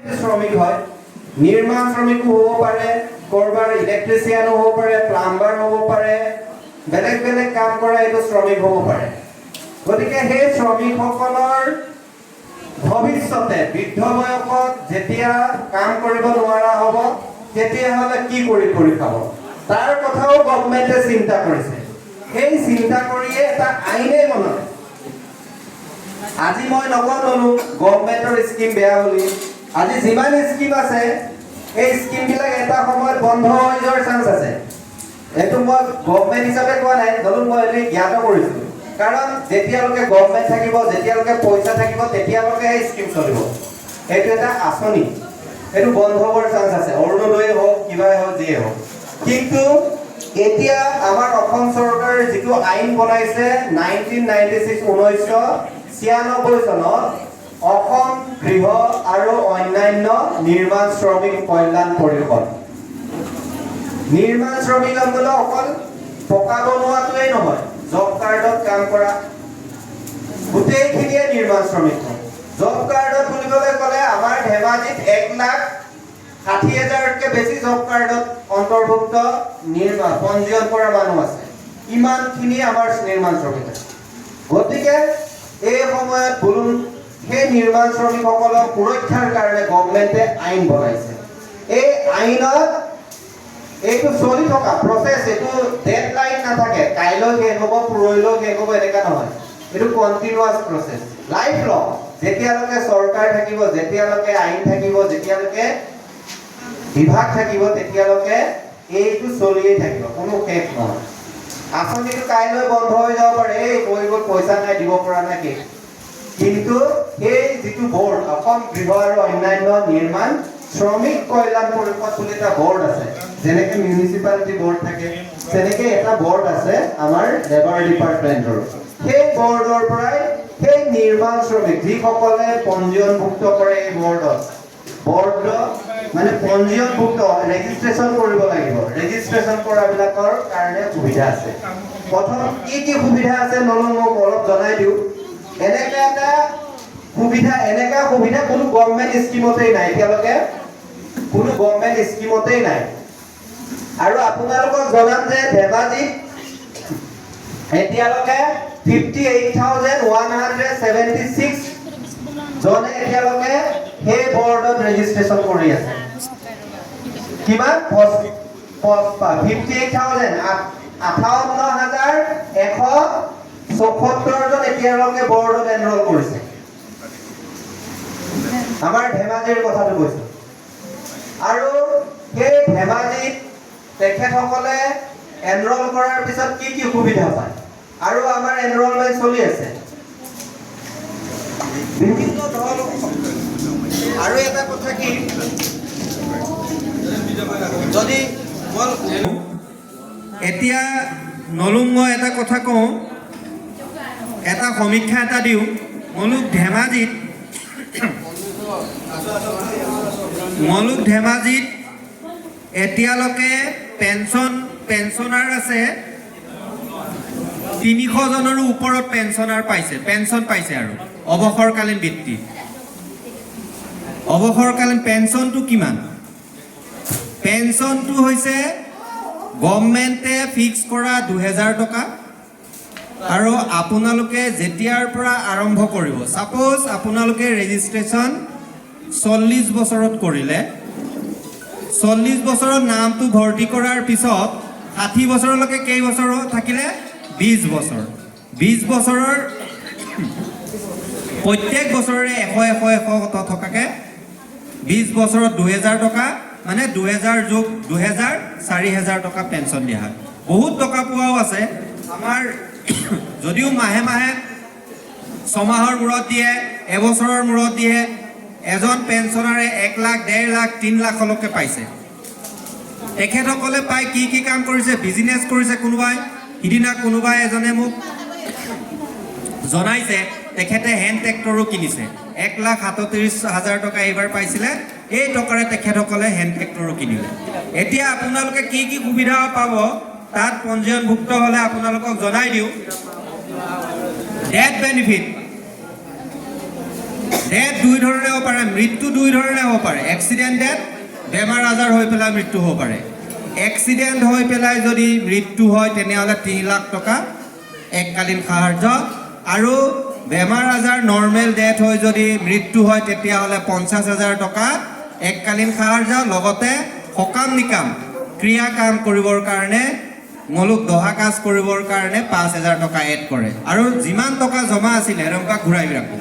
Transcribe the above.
শ্ৰমিক হয় নিৰ্মাণ শ্ৰমিকও হব পাৰে কৰবাৰ ইলেক্ট্ৰিচিয়ানো হব পাৰে প্লাম্বাৰ হব পাৰে বেলেগ বেলেগ কাম কৰা এইটো শ্ৰমিক হব পাৰে গতিকে সেই শ্ৰমিকসকলৰ ভৱিষ্যতে বৃদ্ধ বয়সত যেতিয়া কাম কৰিব নোৱাৰা হ'ব তেতিয়াহ'লে কি কৰি খাব তাৰ কথাও গভৰ্ণমেণ্টে চিন্তা কৰিছে সেই চিন্তা কৰিয়ে এটা আইনে বনালে আজি মই নকলো গভৰ্ণমেণ্টৰ স্কিম বেয়া বুলি আজি যিমান স্কিম আছে এই স্কিম বিলাক এটা সময়ত বন্ধ হৈ যোৱাৰ চান্স আছে এটো মই গভৰ্ণমেণ্ট হিচাপে কোৱা নাই দলুক মই এনে জ্ঞাত কৰিছো কাৰণ যেতিয়ালৈকে গভৰ্ণমেণ্ট থাকিব যেতিয়ালৈকে পইচা থাকিব তেতিয়ালৈকে এই স্কিম চলিব এইটো এটা আঁচনি এইটো বন্ধ হোৱাৰ চান্স আছে অৰুণোদয় হওক কিবা হওক যিয়ে হওক কিন্তু এতিয়া আমাৰ অসম চৰকাৰে যিটো আইন বনাইছে 1996 চনত অসম গৃহ আৰু অন্যান্য নিৰ্মাণ শ্ৰমিক কল্যাণ পৰিষদ নিৰ্মাণ শ্ৰমিক আমলে অকল পকা বনোৱাটোৱে নহয় জব কাৰ্ডত কাম কৰা গোটেইখিনিয়ে নিৰ্মাণ শ্ৰমিক জব কাৰ্ডত বুলিবলৈ ক'লে আমাৰ ধেমাজিত 1,60,000তকৈ বেছি জব কাৰ্ডত অন্তৰ্ভুক্ত নিৰ্মাণ পঞ্জীয়ন কৰা মানুহ আছে ইমানখিনি আমাৰ নিৰ্মাণ শ্ৰমিক আছে গতিকে এই সময়ত বুলুন সেই নিৰ্মাণ শ্ৰমিকসকলক সুৰক্ষাৰ কাৰণে গভৰ্ণমেণ্টে আইন বনাইছে এই আইনত এইটো চলি থকা প্ৰচেছ এইটো ডেডলাইন নাথাকে কাইলৈ শেষ হ'ব পৰহিলৈ শেষ হ'ব এনেকা নহয় এইটো কণ্টিনিউৱাছ প্ৰচেছ লাইফ লং যেতিয়ালৈকে চৰকাৰ থাকিব যেতিয়ালৈকে আইন থাকিব যেতিয়ালৈকে বিভাগ থাকিব তেতিয়ালৈকে এইটো চলিয়ে থাকিব কোনো শেষ নহয় আঁচনিটো কাইলৈ বন্ধ হৈ যাব পাৰে এই কৈ গ'ল পইচা নাই দিব পৰা নাই কি কিন্তু এই যিটো বোৰ্ড অসম গৃহ আৰু অন্যান্য নিৰ্মাণ শ্ৰমিক কল্যাণ পৰিষদ বুলি এটা বোৰ্ড আছে যেনেকৈ মিউনিচিপালিটি বোৰ্ড থাকে তেনেকৈ এটা বোৰ্ড আছে আমাৰ লেবাৰ ডিপাৰ্টমেণ্টৰ সেই বোৰ্ডৰ পৰাই সেই নিৰ্মাণ শ্ৰমিক যিসকলে পঞ্জীয়নভুক্ত কৰে এই বোৰ্ডত মানে পঞ্জীয়নভুক্ত ৰেজিষ্ট্ৰেশ্যন কৰিব লাগিব ৰেজিষ্ট্ৰেশ্যন কৰাবিলাকৰ কাৰণে সুবিধা আছে প্ৰথম কি সুবিধা আছে নলওঁ মোক অলপ জনাই দিওঁ এনেকা সুবিধা কোনো গভৰ্ণমেণ্ট স্কিমতেই নাই এতিয়ালৈকে কোনো গভৰ্ণমেণ্ট স্কিমতেই নাই আৰু আপোনালোকক জনাম যে ধেমাজিত এতিয়ালৈকে 58,176 জনে এতিয়ালৈকে সেই বোৰ্ডত ৰেজিষ্ট্ৰেশ্যন কৰি আছে কিমান 58,174 জন এতিয়ালৈকে বোৰ্ডত এনৰোল কৰিছে আমাৰ ধেমাজিৰ কথাটো কৈছো আৰু সেই ধেমাজিত তেখেতসকলে এনৰোল কৰাৰ পিছত কি সুবিধা পায় আৰু আমাৰ এনৰোলমেণ্ট চলি আছে বিভিন্ন ধৰণৰ আৰু এটা কথা কি যদি এতিয়া নলুং মই এটা কথা কওঁ এটা সমীক্ষা এটা দিওঁ মলুক ধেমাজিত এতিয়ালৈকে পেঞ্চনাৰ আছে 300 জনৰো ওপৰত পেঞ্চন পাইছে আৰু অৱসৰকালীন বৃত্তি অৱসৰকালীন পেঞ্চনটো কিমান পেঞ্চনটো হৈছে গভৰ্ণমেণ্টে ফিক্স কৰা 2,000 টকা আৰু আপোনালোকে যেতিয়াৰ পৰা আৰম্ভ কৰিব সাপোজ আপোনালোকে ৰেজিষ্ট্ৰেশ্যন 40 বছৰত কৰিলে 40 বছৰত নামটো ভৰ্তি কৰাৰ পিছত 60 বছৰলৈকে কেই বছৰ থাকিলে 20 বছৰ 20 বছৰৰ প্ৰত্যেক বছৰে 100 টকাকে 20 বছৰত 2,000 টকা মানে 2,000 যোগ 2,000 4,000 টকা পেঞ্চন দিয়া হয় বহুত টকা পোৱাও আছে আমাৰ যদিও মাহে মাহে ছমাহৰ মূৰত দিয়ে এবছৰৰ মূৰত দিয়ে এজন পেঞ্চনাৰে 1 লাখ 1.5 লাখ 3 লাখলৈকে পাইছে তেখেতসকলে পাই কি কাম কৰিছে বিজনেছ কৰিছে সিদিনা কোনোবাই এজনে মোক জনাইছে তেখেতে হেণ্ড ট্ৰেক্টৰো কিনিছে 1,37,000 টকা এইবাৰ পাইছিলে এই টকাৰে তেখেতসকলে হেণ্ড ট্ৰেক্টৰো কিনিলে এতিয়া আপোনালোকে কি সুবিধা পাব তাত পঞ্জীয়নভুক্ত হ'লে আপোনালোকক জনাই দিওঁ ডেথ বেনিফিট ডেথ দুই ধৰণে হ'ব পাৰে, মৃত্যু দুই ধৰণে হ'ব পাৰে। এক্সিডেণ্ট ডেথ, বেমাৰ আজাৰ হৈ পেলাই মৃত্যু হ'ব পাৰে। এক্সিডেণ্ট হৈ পেলাই যদি মৃত্যু হয় তেনেহ'লে 3 লাখ টকা এককালীন সাহাৰ্য, আৰু বেমাৰ আজাৰ নৰ্মেল ডেথ হৈ যদি মৃত্যু হয় তেতিয়াহ'লে 50,000 টকা এককালীন সাহাৰ্য, লগতে সকাম নিকাম ক্ৰিয়া কাম কৰিবৰ কাৰণে মলুক দহা কাজ কৰিবৰ কাৰণে 5,000 টকা এড কৰে, আৰু যিমান টকা জমা আছিলে সেনেকুৱা ঘূৰাই ৰাখে।